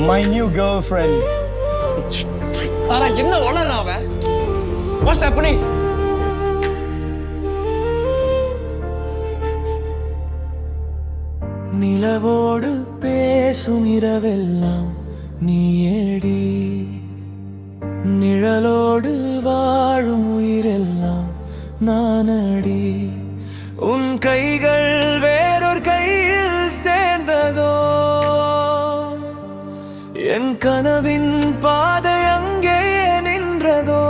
My new girlfriend. தாரா என்ன வளரா அவ? What's happening? நிலவோடு பேசும் இரவெல்லாம் நீயேடி, நிழலோடு வாழும் உயிரெல்லாம் நானடி. உன் கைகள் வேறொரு கையில் சேர்ந்ததோ, என் கனவின் பாதை அங்கே நின்றதோ.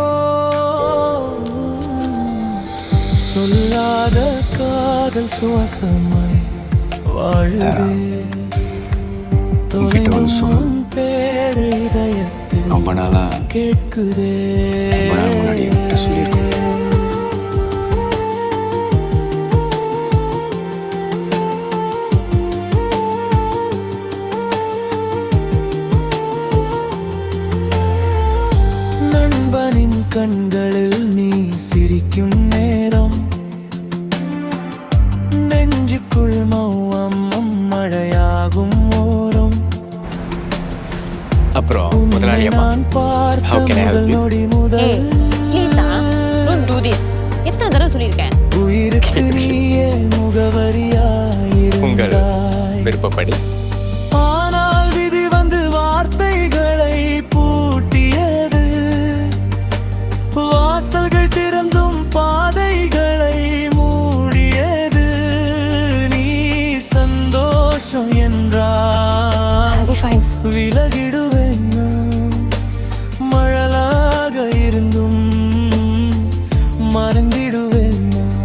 சொல்லாத காதல் சுவாசமாய் வாழுதே, தொலைவும் பேரு இதயத்தில் கேட்குதே. நண்பனின் கண்களில் நீ சிரிக்கும் நேரம், நெஞ்சுக்குள் மௌனம் மழையாகும் ஓரம். அப்புறம் முதலாளி அம்மா, how can I help you? Hey, please don't do this. எத்தனை தடவை சொல்லியிருக்கேன். உயிருக்கு நீயே முகவரியாயிருந்தாய். உங்கள் விருப்பப்படி. ஆனால் விதி வந்து வார்த்தைகளை பூட்டியது, வாசல்கள் திறந்தும் பாதைகளை மூடியது. நீ சந்தோஷம் என்றால் விலகிடுவேன் நான், மழலாக இருந்தும் மறந்திடுவேன் நான்.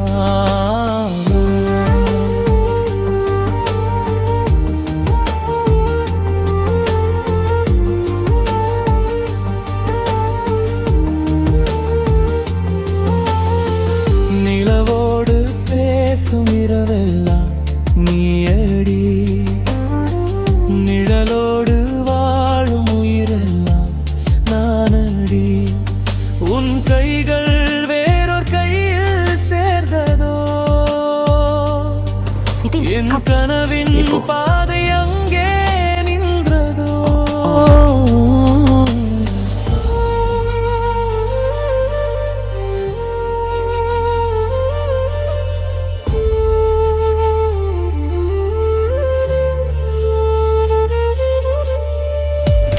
நிலவோடு பேசும் இரவெல்லாம் நீயடி, நிழலோடு வாழும் உயிரெல்லாம் நானடி. உன் கைகள் வேறொரு கையில் சேர்ந்ததோ, என் கனவின் பாதை அங்கே நின்றதோ.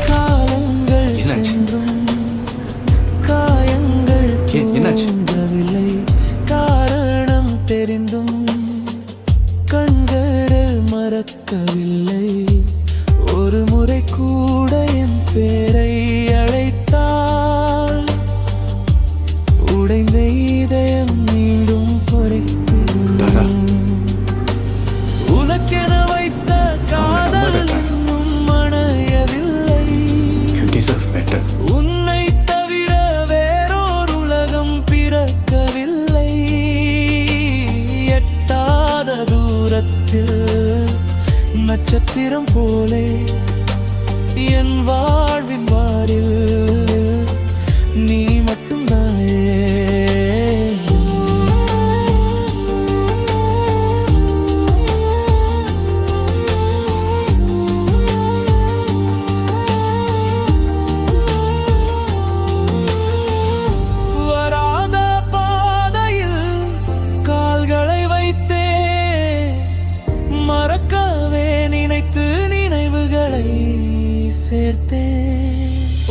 காலங்கள் சென்றும் காயங்கள் தூங்கவில்லை, காரணம் தெரிந்தும் கண்களில் மறக்கவில்லை. ஒரு முறை கூட என் பேரை அழைத்தால் உடைந்த இதயம் மீண்டும் குறைக்கும். உனக்கென வைத்த காதல் இன்னும் மணையவில்லை. உன்னை தவிர வேறோர் உலகம் பிறக்கவில்லை. எட்டாத தூரத்தில் நட்சத்திரம் போலே என் வாழ்வின் வாரில் நீ மட்டும்தானே. வராத பாதையில் கால்களை வைத்தே, மறக்கவே நினைத்து நினைவுகளை சேர்த்தே.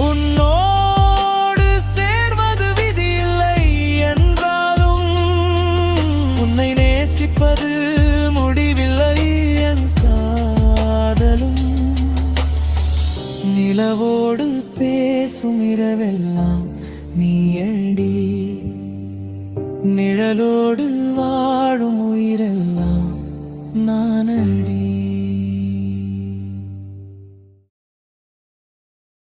உன்னோடு சேர்வது விதியில்லை என்றாலும், உன்னை நேசிப்பது முடிவில்லை என் காதலும். நிலவோடு பேசும் இரவெல்லாம் நீயடி, நிழலோடு